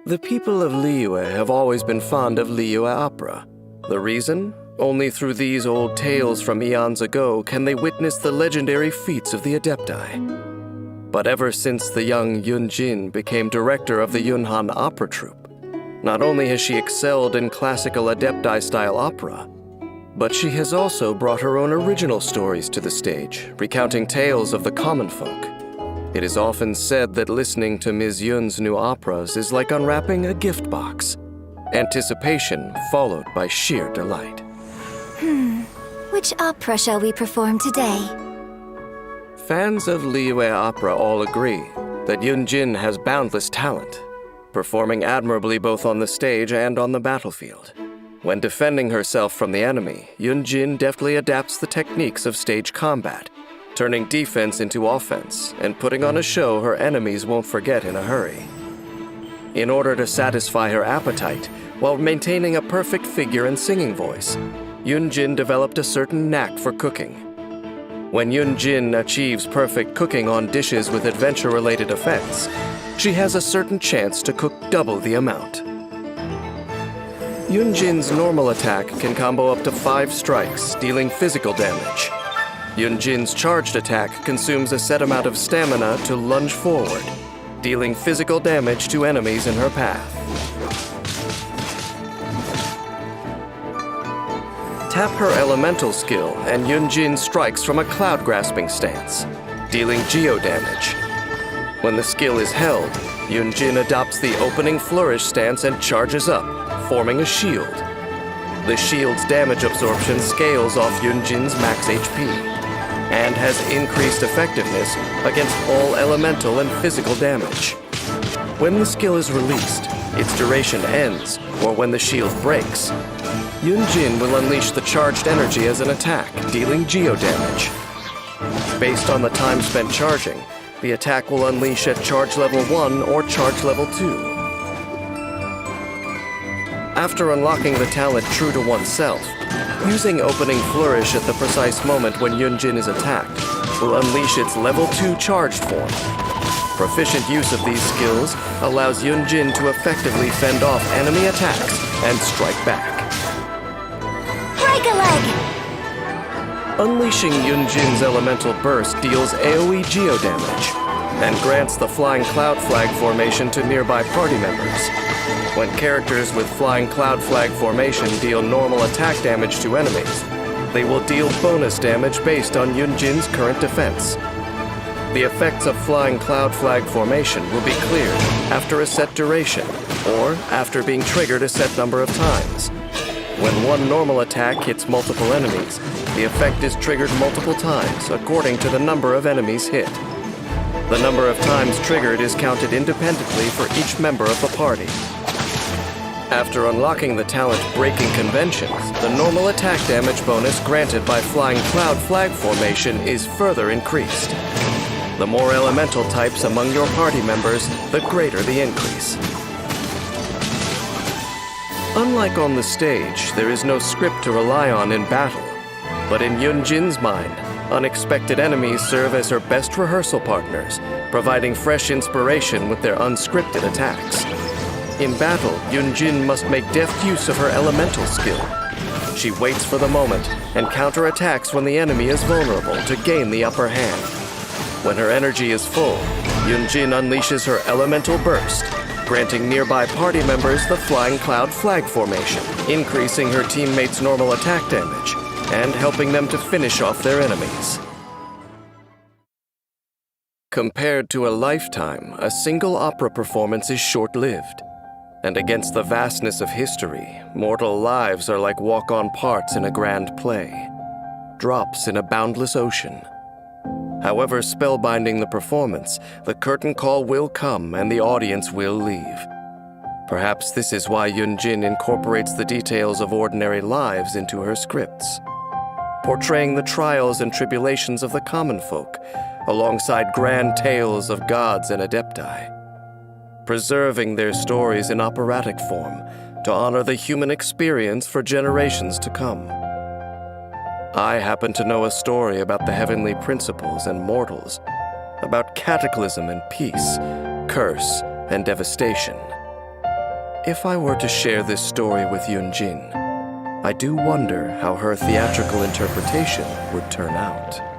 The people of Liyue have always been fond of Liyue opera. The reason? Only through these old tales from eons ago can they witness the legendary feats of the Adepti. But ever since the young Yun Jin became director of the Yunhan opera troupe, not only has she excelled in classical Adepti-style opera, but she has also brought her own original stories to the stage, recounting tales of the common folk. It is often said that listening to Ms. Yun's new operas is like unwrapping a gift box. Anticipation followed by sheer delight. Which opera shall we perform today? Fans of Liyue opera all agree that Yun Jin has boundless talent, performing admirably both on the stage and on the battlefield. When defending herself from the enemy, Yun Jin deftly adapts the techniques of stage combat, turning defense into offense and putting on a show her enemies won't forget in a hurry. In order to satisfy her appetite, while maintaining a perfect figure and singing voice, Yun Jin developed a certain knack for cooking. When Yun Jin achieves perfect cooking on dishes with adventure-related effects, she has a certain chance to cook double the amount. Yun Jin's normal attack can combo up to 5 strikes, dealing physical damage. Yun Jin's charged attack consumes a set amount of stamina to lunge forward, dealing physical damage to enemies in her path. Tap her elemental skill, and Yun Jin strikes from a cloud-grasping stance, dealing geo damage. When the skill is held, Yun Jin adopts the opening flourish stance and charges up, forming a shield. The shield's damage absorption scales off Yun Jin's max HP, and has increased effectiveness against all elemental and physical damage. When the skill is released, its duration ends, or when the shield breaks, Yun Jin will unleash the charged energy as an attack, dealing geo damage. Based on the time spent charging, the attack will unleash at charge level 1 or charge level 2. After unlocking the talent true to oneself, using opening flourish at the precise moment when Yun Jin is attacked will unleash its level 2 charged form. Proficient use of these skills allows Yun Jin to effectively fend off enemy attacks and strike back. Break a leg! Unleashing Yun Jin's elemental burst deals AoE geo damage and grants the flying cloud flag formation to nearby party members. When characters with flying cloud flag formation deal normal attack damage to enemies, they will deal bonus damage based on Yun Jin's current defense. The effects of flying cloud flag formation will be cleared after a set duration, or after being triggered a set number of times. When one normal attack hits multiple enemies, the effect is triggered multiple times according to the number of enemies hit. The number of times triggered is counted independently for each member of the party. After unlocking the talent Breaking Conventions, the normal attack damage bonus granted by Flying Cloud Flag formation is further increased. The more elemental types among your party members, the greater the increase. Unlike on the stage, there is no script to rely on in battle, but in Yun Jin's mind, unexpected enemies serve as her best rehearsal partners, providing fresh inspiration with their unscripted attacks. In battle, Yun Jin must make deft use of her elemental skill. She waits for the moment and counterattacks when the enemy is vulnerable to gain the upper hand. When her energy is full, Yun Jin unleashes her elemental burst, granting nearby party members the Flying Cloud Flag formation, increasing her teammates' normal attack damage, and helping them to finish off their enemies. Compared to a lifetime, a single opera performance is short-lived. And against the vastness of history, mortal lives are like walk-on parts in a grand play, drops in a boundless ocean. However spellbinding the performance, the curtain call will come and the audience will leave. Perhaps this is why Yun Jin incorporates the details of ordinary lives into her scripts, portraying the trials and tribulations of the common folk alongside grand tales of gods and adepti, preserving their stories in operatic form to honor the human experience for generations to come. I happen to know a story about the heavenly principles and mortals, about cataclysm and peace, curse and devastation. if I were to share this story with Yun Jin, I do wonder how her theatrical interpretation would turn out.